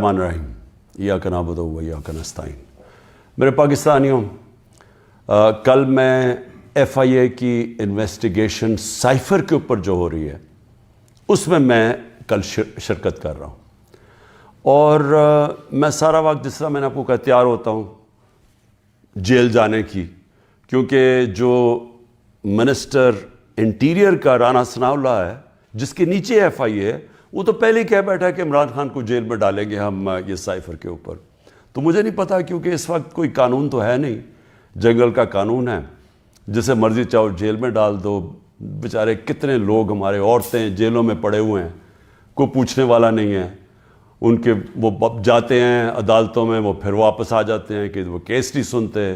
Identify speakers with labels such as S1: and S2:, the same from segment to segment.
S1: الرحمن الرحیم ایاک نعبد و ایاک نستعین۔ میرے پاکستانیوں، کل میں ایف آئی اے کی انویسٹیگیشن سائفر کے اوپر جو ہو رہی ہے اس میں کل شرکت کر رہا ہوں، اور میں سارا وقت جس طرح میں نے آپ کو کہا تیار ہوتا ہوں جیل جانے کی، کیونکہ جو منسٹر انٹیریئر کا رانا ثناء اللہ ہے جس کے نیچے ایف آئی اے ہے، وہ تو پہلے ہی کہہ بیٹھا کہ عمران خان کو جیل میں ڈالیں گے ہم یہ سائفر کے اوپر۔ تو مجھے نہیں پتا، کیونکہ اس وقت کوئی قانون تو ہے نہیں، جنگل کا قانون ہے، جسے مرضی چاہو جیل میں ڈال دو۔ بیچارے کتنے لوگ ہمارے عورتیں جیلوں میں پڑے ہوئے ہیں، کوئی پوچھنے والا نہیں ہے ان کے، وہ جاتے ہیں عدالتوں میں، وہ پھر واپس آ جاتے ہیں کہ وہ کیس نہیں سنتے،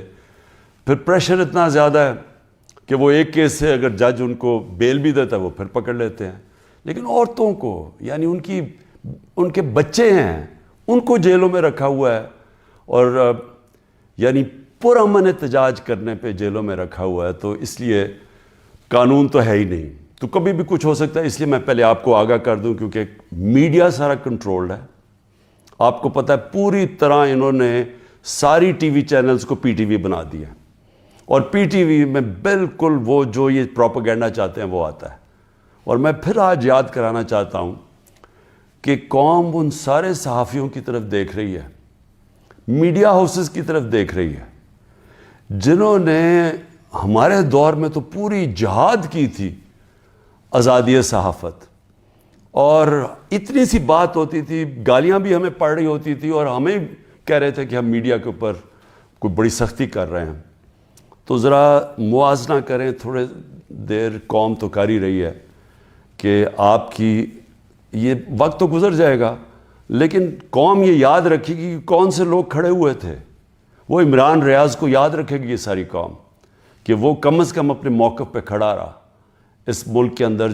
S1: پھر پریشر اتنا زیادہ ہے کہ وہ ایک کیس سے اگر جج ان کو بیل بھی دیتا ہے وہ پھر پکڑ لیتے ہیں۔ لیکن عورتوں کو، یعنی ان کے بچے ہیں، ان کو جیلوں میں رکھا ہوا ہے، اور یعنی پرامن احتجاج کرنے پہ جیلوں میں رکھا ہوا ہے۔ تو اس لیے قانون تو ہے ہی نہیں، تو کبھی بھی کچھ ہو سکتا ہے۔ اس لیے میں پہلے آپ کو آگاہ کر دوں، کیونکہ میڈیا سارا کنٹرولڈ ہے۔ آپ کو پتہ ہے پوری طرح انہوں نے ساری ٹی وی چینلز کو پی ٹی وی بنا دیا، اور پی ٹی وی میں بالکل وہ جو یہ پروپیگنڈا چاہتے ہیں وہ آتا ہے۔ اور میں پھر آج یاد کرانا چاہتا ہوں کہ قوم ان سارے صحافیوں کی طرف دیکھ رہی ہے، میڈیا ہاؤسز کی طرف دیکھ رہی ہے، جنہوں نے ہمارے دور میں تو پوری جہاد کی تھی آزادی صحافت، اور اتنی سی بات ہوتی تھی، گالیاں بھی ہمیں پڑ رہی ہوتی تھی، اور ہمیں کہہ رہے تھے کہ ہم میڈیا کے اوپر کوئی بڑی سختی کر رہے ہیں۔ تو ذرا موازنہ کریں، تھوڑے دیر قوم تو کر ہی رہی ہے کہ آپ کی یہ وقت تو گزر جائے گا، لیکن قوم یہ یاد رکھے گی کہ کون سے لوگ کھڑے ہوئے تھے۔ وہ عمران ریاض کو یاد رکھے گی یہ ساری قوم، کہ وہ کم از کم اپنے موقف پہ کھڑا رہا۔ اس ملک کے اندر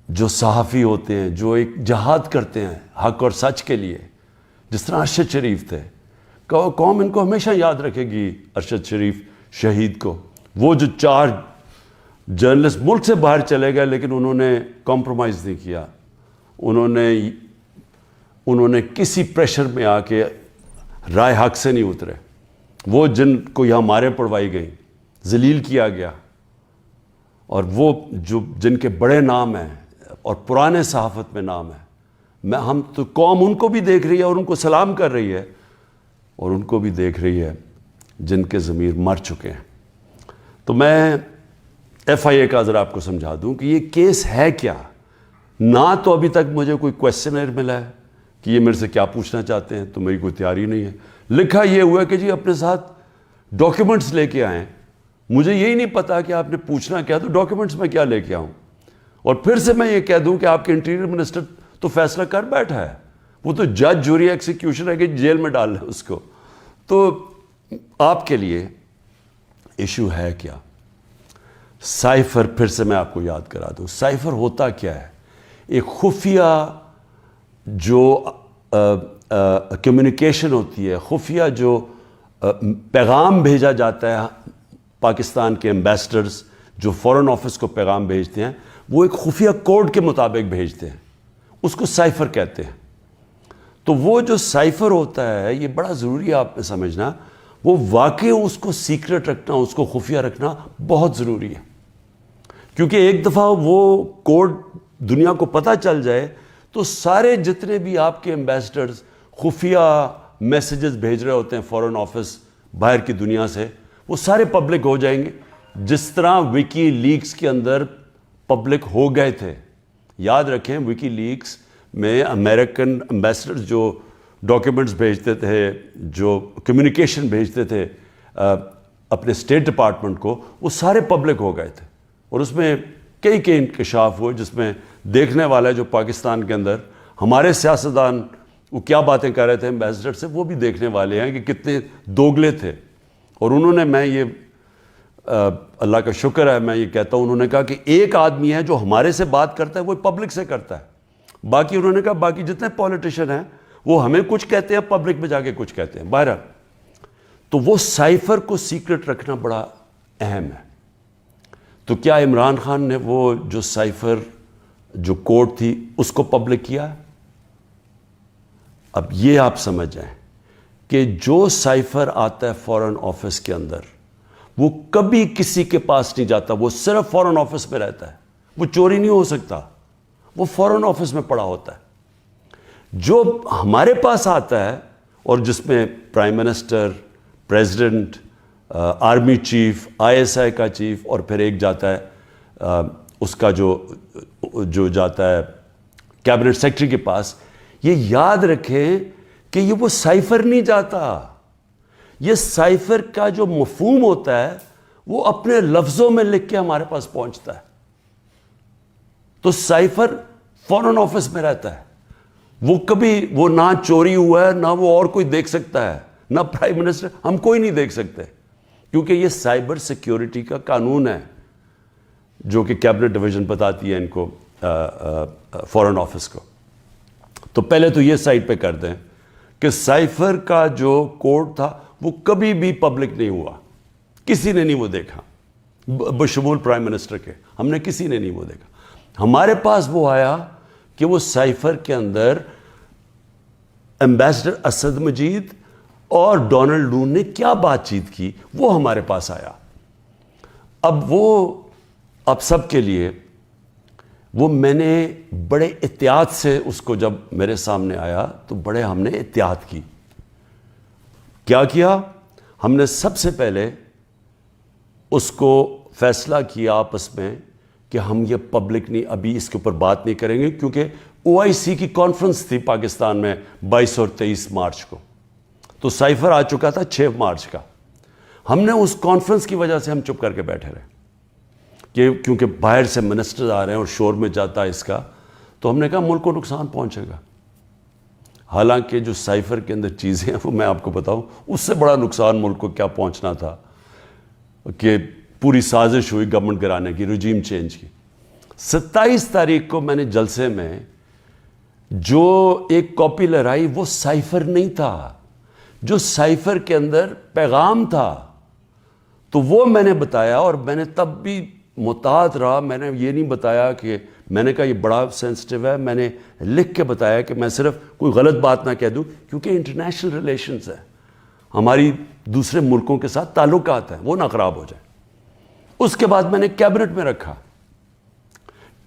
S1: جو صحافی ہوتے ہیں، جو ایک جہاد کرتے ہیں حق اور سچ کے لیے، جس طرح ارشد شریف تھے، قوم ان کو ہمیشہ یاد رکھے گی، ارشد شریف شہید کو۔ وہ جو 4 جرنلسٹ ملک سے باہر چلے گئے، لیکن انہوں نے کمپرومائز نہیں کیا، انہوں نے کسی پریشر میں آ کے رائے حق سے نہیں اترے۔ وہ جن کو یہاں مارے پڑوائی گئیں، ذلیل کیا گیا، اور وہ جن کے بڑے نام ہیں اور پرانے صحافت میں نام ہے، ہم تو قوم ان کو بھی دیکھ رہی ہے اور ان کو سلام کر رہی ہے، اور ان کو بھی دیکھ رہی ہے جن کے ضمیر مر چکے ہیں۔ تو میں ایف آئی اے کا ذرا آپ کو سمجھا دوں کہ یہ کیس ہے کیا۔ نہ تو ابھی تک مجھے کوئی کویسچنر ملا ہے کہ یہ میرے سے کیا پوچھنا چاہتے ہیں، تو میری کوئی تیاری نہیں ہے۔ لکھا یہ ہوا ہے کہ جی اپنے ساتھ ڈاکیومنٹس لے کے آئیں۔ مجھے یہی نہیں پتا کہ آپ نے پوچھنا کیا، تو ڈاکیومنٹس میں کیا لے کے آؤں، اور پھر سے میں یہ کہہ دوں کہ آپ کے انٹیریئر منسٹر تو فیصلہ کر بیٹھا ہے، وہ تو جج جوری ایکسیکیوشن ہے کہ جیل میں ڈال لیں اس کو۔ تو آپ کے لیے ایشو ہے کیا؟ سائفر، پھر سے میں آپ کو یاد کرا دوں، سائفر ہوتا کیا ہے؟ ایک خفیہ جو کمیونیکیشن ہوتی ہے، خفیہ جو پیغام بھیجا جاتا ہے، پاکستان کے ایمبیسڈرز جو فورن آفس کو پیغام بھیجتے ہیں، وہ ایک خفیہ کوڈ کے مطابق بھیجتے ہیں، اس کو سائفر کہتے ہیں۔ تو وہ جو سائفر ہوتا ہے، یہ بڑا ضروری ہے آپ نے سمجھنا، وہ واقعی اس کو سیکرٹ رکھنا، اس کو خفیہ رکھنا بہت ضروری ہے، کیونکہ ایک دفعہ وہ کوڈ دنیا کو پتہ چل جائے تو سارے جتنے بھی آپ کے ایمبیسڈرز خفیہ میسیجز بھیج رہے ہوتے ہیں فورن آفس باہر کی دنیا سے، وہ سارے پبلک ہو جائیں گے، جس طرح وکی لیکس کے اندر پبلک ہو گئے تھے۔ یاد رکھیں، وکی لیکس میں امریکن ایمبیسڈرز جو ڈاکیومنٹس بھیجتے تھے، جو کمیونیکیشن بھیجتے تھے اپنے اسٹیٹ ڈپارٹمنٹ کو، وہ سارے پبلک ہو گئے تھے، اور اس میں کئی انکشاف ہوئے، جس میں دیکھنے والا جو پاکستان کے اندر ہمارے سیاستدان وہ کیا باتیں کر رہے تھے ایمبیسڈر سے، وہ بھی دیکھنے والے ہیں کہ کتنے دوگلے تھے۔ اور انہوں نے، میں یہ اللہ کا شکر ہے میں یہ کہتا ہوں، انہوں نے کہا کہ ایک آدمی ہے جو ہمارے سے بات کرتا ہے وہ پبلک سے کرتا ہے، باقی انہوں نے کہا باقی جتنے پولیٹیشین ہیں وہ ہمیں کچھ کہتے ہیں، پبلک میں جا کے کچھ کہتے ہیں۔ بہرحال تو وہ سائفر کو سیکرٹ رکھنا بڑا اہم ہے۔ تو کیا عمران خان نے وہ جو سائفر جو کوڈ تھی اس کو پبلک کیا؟ اب یہ آپ سمجھ جائیں کہ جو سائفر آتا ہے فورن آفس کے اندر وہ کبھی کسی کے پاس نہیں جاتا, وہ صرف فورن آفس میں رہتا ہے, وہ چوری نہیں ہو سکتا, وہ فورن آفس میں پڑا ہوتا ہے. جو ہمارے پاس آتا ہے اور جس میں prime minister, president, army chief, ISI کا چیف اور پھر ایک جاتا ہے اس کا جو جاتا ہے کیبنٹ سیکرٹری کے پاس, یہ یاد رکھیں کہ یہ وہ سائفر نہیں جاتا. یہ سائفر کا جو مفہوم ہوتا ہے وہ اپنے لفظوں میں لکھ کے ہمارے پاس پہنچتا ہے. تو سائفر فورن آفس میں رہتا ہے, وہ کبھی وہ نہ چوری ہوا ہے, نہ وہ اور کوئی دیکھ سکتا ہے, نہ پرائم منسٹر, ہم کوئی نہیں دیکھ سکتے, کیونکہ یہ سائبر سیکیورٹی کا قانون ہے جو کہ کیبنٹ ڈویژن بتاتی ہے ان کو, فورن آفس کو. تو پہلے تو یہ سائٹ پہ کر دیں کہ سائفر کا جو کوڈ تھا وہ کبھی بھی پبلک نہیں ہوا, کسی نے نہیں وہ دیکھا بشمول پرائم منسٹر کے, ہم نے کسی نے نہیں وہ دیکھا. ہمارے پاس وہ آیا کہ وہ سائفر کے اندر ایمبیسڈر اسد مجید اور ڈونلڈ لون نے کیا بات چیت کی, وہ ہمارے پاس آیا. اب سب کے لیے وہ میں نے بڑے احتیاط سے اس کو جب میرے سامنے آیا تو بڑے ہم نے احتیاط کی. کیا کیا ہم نے؟ سب سے پہلے اس کو فیصلہ کیا آپس میں کہ ہم یہ پبلک نہیں, ابھی اس کے اوپر بات نہیں کریں گے, کیونکہ OIC کی کانفرنس تھی پاکستان میں 22 اور 23 مارچ کو, تو سائفر آ چکا تھا 6 مارچ کا. ہم نے اس کانفرنس کی وجہ سے ہم چپ کر کے بیٹھے رہے کہ کیونکہ باہر سے منسٹر آ رہے ہیں اور شور میں جاتا ہے اس کا, تو ہم نے کہا ملک کو نقصان پہنچے گا. حالانکہ جو سائفر کے اندر چیزیں ہیں وہ میں آپ کو بتاؤں, اس سے بڑا نقصان ملک کو کیا پہنچنا تھا کہ پوری سازش ہوئی گورنمنٹ گرانے کی, رجیم چینج کی. 27 تاریخ کو میں نے جلسے میں جو ایک کاپی لہرائی وہ سائفر نہیں تھا, جو سائفر کے اندر پیغام تھا, تو وہ میں نے بتایا. اور میں نے تب بھی محتاط رہا, میں نے یہ نہیں بتایا کہ میں نے کہا یہ بڑا سینسٹیو ہے, میں نے لکھ کے بتایا کہ میں صرف کوئی غلط بات نہ کہہ دوں, کیونکہ انٹرنیشنل ریلیشنز ہے, ہماری دوسرے ملکوں کے ساتھ تعلقات ہیں, وہ نہ خراب ہو جائے. اس کے بعد میں نے کیبنٹ میں رکھا,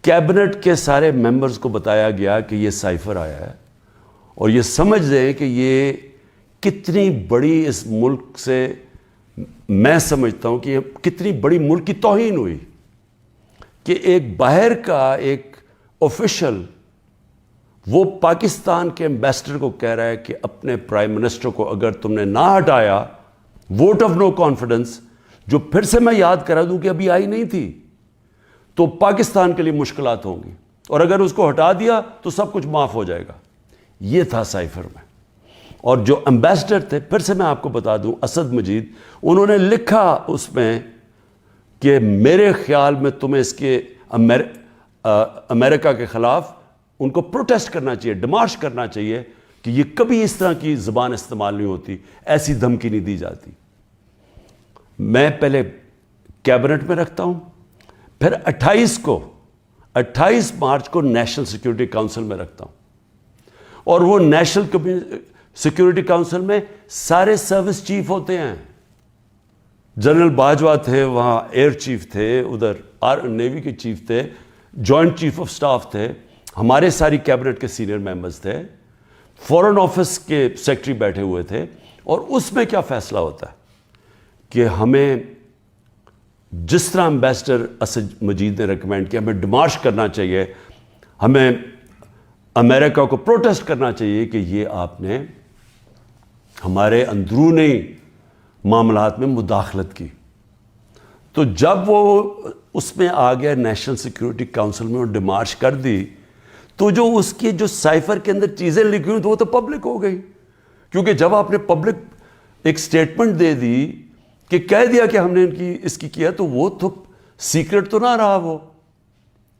S1: کیبنٹ کے سارے ممبرز کو بتایا گیا کہ یہ سائفر آیا ہے, اور یہ سمجھ لیں کہ یہ کتنی بڑی اس ملک سے, میں سمجھتا ہوں کہ یہ کتنی بڑی ملک کی توہین ہوئی کہ ایک باہر کا ایک آفیشل وہ پاکستان کے ایمبیسڈر کو کہہ رہا ہے کہ اپنے پرائم منسٹر کو اگر تم نے نہ ہٹایا, ووٹ آف نو کانفیڈنس, جو پھر سے میں یاد کرا دوں کہ ابھی آئی نہیں تھی, تو پاکستان کے لیے مشکلات ہوں گی, اور اگر اس کو ہٹا دیا تو سب کچھ معاف ہو جائے گا. یہ تھا سائفر میں. اور جو ایمبیسڈر تھے, پھر سے میں آپ کو بتا دوں, اسد مجید, انہوں نے لکھا اس میں کہ میرے خیال میں تمہیں اس کے امریکہ کے خلاف ان کو پروٹیسٹ کرنا چاہیے, ڈیمارش کرنا چاہیے کہ یہ کبھی اس طرح کی زبان استعمال نہیں ہوتی, ایسی دھمکی نہیں دی جاتی. میں پہلے کیبنٹ میں رکھتا ہوں, پھر 28 مارچ کو نیشنل سیکیورٹی کاؤنسل میں رکھتا ہوں, اور وہ نیشنل سیکیورٹی کاؤنسل میں سارے سروس چیف ہوتے ہیں. جنرل باجوہ تھے وہاں, ایئر چیف تھے ادھر, نیوی کے چیف تھے, جوائنٹ چیف آف سٹاف تھے, ہمارے ساری کیبنٹ کے سینئر ممبرز تھے, فورن آفس کے سیکرٹری بیٹھے ہوئے تھے. اور اس میں کیا فیصلہ ہوتا ہے کہ ہمیں جس طرح ایمبیسڈر اسد مجید نے ریکمینڈ کیا, ہمیں ڈیمارش کرنا چاہیے, ہمیں امریکہ کو پروٹیسٹ کرنا چاہیے کہ یہ آپ نے ہمارے اندرونی معاملات میں مداخلت کی. تو جب وہ اس میں آ گیا نیشنل سیکیورٹی کاؤنسل میں اور ڈیمارش کر دی, تو جو اس کی جو سائفر کے اندر چیزیں لکھی ہوئی تو وہ تو پبلک ہو گئی, کیونکہ جب آپ نے پبلک ایک سٹیٹمنٹ دے دی کہ کہہ دیا کہ ہم نے اس کی کیا, تو وہ تو سیکرٹ تو نہ رہا وہ,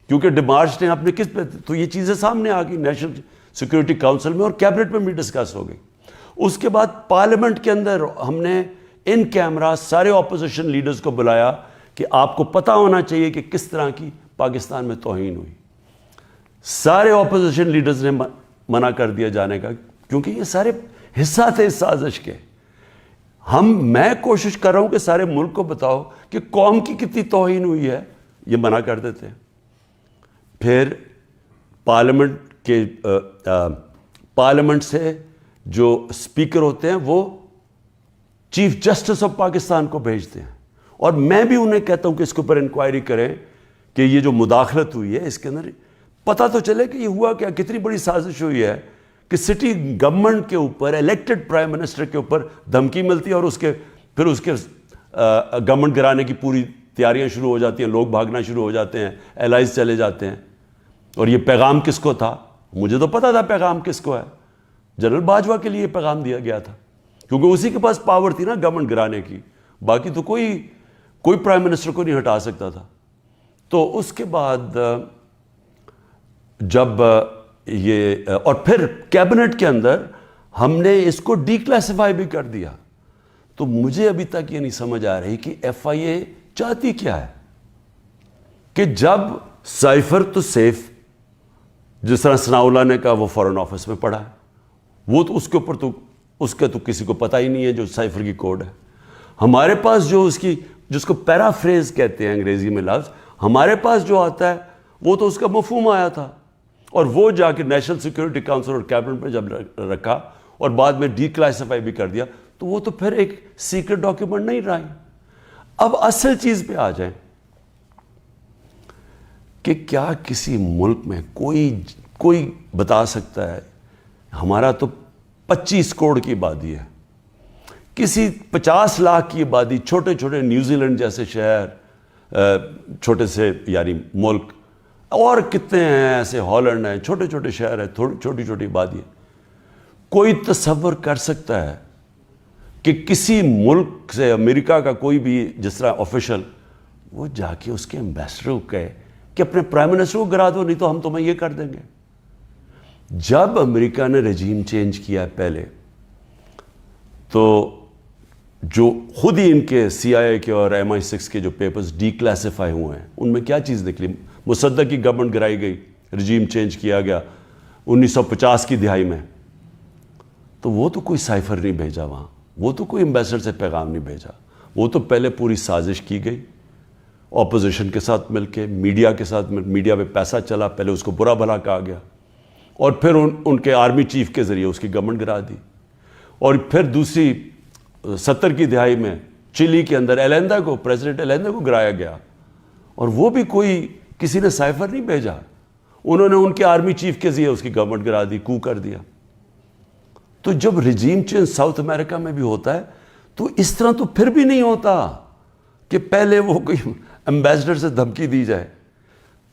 S1: کیونکہ ڈیمارش نے آپ نے کس پہ, تو یہ چیزیں سامنے آ گئی نیشنل سیکیورٹی کاؤنسل میں, اور کیبنٹ میں بھی ڈسکس ہو گئی. اس کے بعد پارلیمنٹ کے اندر ہم نے ان کیمرہ سارے اپوزیشن لیڈرز کو بلایا کہ آپ کو پتہ ہونا چاہیے کہ کس طرح کی پاکستان میں توہین ہوئی. سارے اپوزیشن لیڈرز نے منع کر دیا جانے کا کیونکہ یہ سارے حصہ تھے اس سازش کے. میں کوشش کر رہا ہوں کہ سارے ملک کو بتاؤ کہ قوم کی کتنی توہین ہوئی ہے, یہ منع کر دیتے ہیں. پھر پارلیمنٹ سے جو اسپیکر ہوتے ہیں وہ چیف جسٹس آف پاکستان کو بھیجتے ہیں, اور میں بھی انہیں کہتا ہوں کہ اس کے اوپر انکوائری کریں کہ یہ جو مداخلت ہوئی ہے اس کے اندر پتہ تو چلے کہ یہ ہوا کیا, کتنی بڑی سازش ہوئی ہے کہ سٹی گورنمنٹ کے اوپر, الیکٹڈ پرائم منسٹر کے اوپر دھمکی ملتی ہے, اور پھر اس کے گورنمنٹ گرانے کی پوری تیاریاں شروع ہو جاتی ہیں, لوگ بھاگنا شروع ہو جاتے ہیں, الائز چلے جاتے ہیں. اور یہ پیغام کس کو تھا؟ مجھے تو پتا تھا پیغام کس کو ہے, جنرل باجوہ کے لیے یہ پیغام دیا گیا تھا, کیونکہ اسی کے پاس پاور تھی نا گورنمنٹ گرانے کی, باقی تو کوئی پرائم منسٹر کو نہیں ہٹا سکتا تھا. تو اس کے بعد جب یہ, اور پھر کیبنٹ کے اندر ہم نے اس کو ڈی کلاسیفائی بھی کر دیا. تو مجھے ابھی تک یہ نہیں سمجھ آ رہی کہ ایف آئی اے چاہتی کیا ہے, کہ جب سائفر تو سیف, جس طرح ثناء اللہ نے کہا وہ فارن آفس میں پڑا ہے, وہ تو اس کے اوپر تو اس کا تو کسی کو پتہ ہی نہیں ہے جو سائفر کی کوڈ ہے. ہمارے پاس جو جس کو پیرافریز کہتے ہیں انگریزی میں لفظ, ہمارے پاس جو آتا ہے وہ تو اس کا مفہوم آیا تھا, اور وہ جا کے نیشنل سیکورٹی کاؤنسل اور کیبنٹ میں جب رکھا اور بعد میں ڈی کلاسیفائی بھی کر دیا, تو وہ تو پھر ایک سیکرٹ ڈاکیومنٹ نہیں رہا. اب اصل چیز پہ آ جائیں کہ کیا کسی ملک میں کوئی بتا سکتا ہے, ہمارا تو 25 کروڑ کی آبادی ہے, کسی 50 لاکھ کی آبادی, چھوٹے چھوٹے نیوزی لینڈ جیسے شہر, چھوٹے سے یعنی ملک, اور کتنے ہیں ایسے, ہالینڈ ہیں, چھوٹے چھوٹے شہر ہیں, چھوٹی چھوٹی آبادی ہے. کوئی تصور کر سکتا ہے کہ کسی ملک سے, امریکہ کا کوئی بھی جس طرح آفیشل, وہ جا کے اس کے ایمبیسڈر کو کہے کہ اپنے پرائم منسٹر کو گرا دو, نہیں تو ہم تمہیں یہ کر دیں گے. جب امریکہ نے رجیم چینج کیا ہے پہلے, تو جو خود ہی ان کے سی آئی اے کے اور MI6 کے جو پیپرز ڈی کلاسیفائی ہوئے ہیں, ان میں کیا چیز نکلی؟ مصدق کی گورنمنٹ گرائی گئی, رجیم چینج کیا گیا 1950 کی دہائی میں, تو وہ تو کوئی سائفر نہیں بھیجا وہاں, وہ تو کوئی ایمبیسڈر سے پیغام نہیں بھیجا, وہ تو پہلے پوری سازش کی گئی اپوزیشن کے ساتھ مل کے, میڈیا کے ساتھ میڈیا پہ پیسہ چلا, پہلے اس کو برا بھلا کہا گیا, اور پھر ان کے آرمی چیف کے ذریعے اس کی گورنمنٹ گرا دی. اور پھر دوسری 70 کی دہائی میں چلی کے اندر ایلیندا کو, پریزیڈنٹ ایلیندا کو گرایا گیا, اور وہ بھی کسی نے سائفر نہیں بھیجا, انہوں نے ان کے آرمی چیف کے ذریعے اس کی گورنمنٹ گرا دی, کو کر دیا. تو جب رجیم چینج ساؤتھ امریکہ میں بھی ہوتا ہے تو اس طرح تو پھر بھی نہیں ہوتا کہ پہلے وہ کوئی ایمبیسڈر سے دھمکی دی جائے.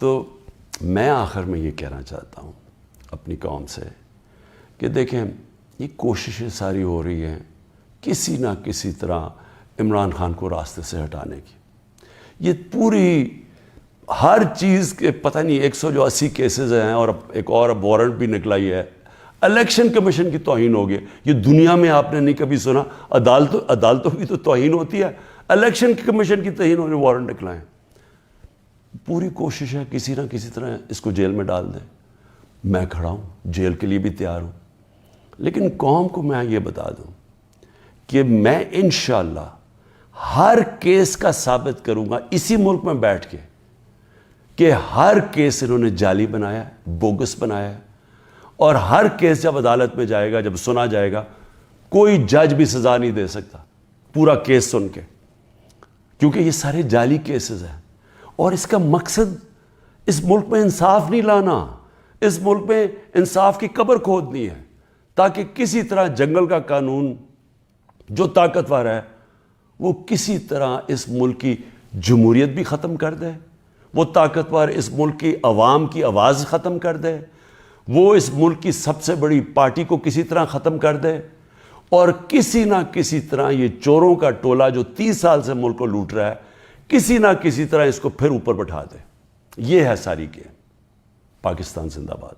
S1: تو میں آخر میں یہ کہنا چاہتا ہوں اپنی قوم سے کہ دیکھیں, یہ کوششیں ساری ہو رہی ہیں کسی نہ کسی طرح عمران خان کو راستے سے ہٹانے کی. یہ پوری ہر چیز کے پتہ نہیں 180 کیسز ہیں, اور ایک اور وارنٹ بھی نکلا ہی ہے. الیکشن کمیشن کی توہین ہو گئی, یہ دنیا میں آپ نے نہیں کبھی سنا, عدالتوں کی تو توہین ہوتی ہے, الیکشن کمیشن کی توہین ہونے وارنٹ نکلائیں. پوری کوشش ہے کسی نہ کسی طرح اس کو جیل میں ڈال دیں. میں کھڑا ہوں, جیل کے لیے بھی تیار ہوں, لیکن قوم کو میں یہ بتا دوں کہ میں انشاءاللہ ہر کیس کا ثابت کروں گا اسی ملک میں بیٹھ کے کہ ہر کیس انہوں نے جعلی بنایا ہے, بوگس بنایا ہے, اور ہر کیس جب عدالت میں جائے گا, جب سنا جائے گا, کوئی جج بھی سزا نہیں دے سکتا پورا کیس سن کے, کیونکہ یہ سارے جعلی کیسز ہیں. اور اس کا مقصد اس ملک میں انصاف نہیں لانا, اس ملک میں انصاف کی قبر کھودنی ہے, تاکہ کسی طرح جنگل کا قانون جو طاقتور ہے وہ کسی طرح اس ملک کی جمہوریت بھی ختم کر دے, وہ طاقتور اس ملک کی عوام کی آواز ختم کر دے, وہ اس ملک کی سب سے بڑی پارٹی کو کسی طرح ختم کر دے, اور کسی نہ کسی طرح یہ چوروں کا ٹولہ جو 30 سال سے ملک کو لوٹ رہا ہے, کسی نہ کسی طرح اس کو پھر اوپر بٹھا دے. یہ ہے ساری گیم. پاکستان زندہ باد.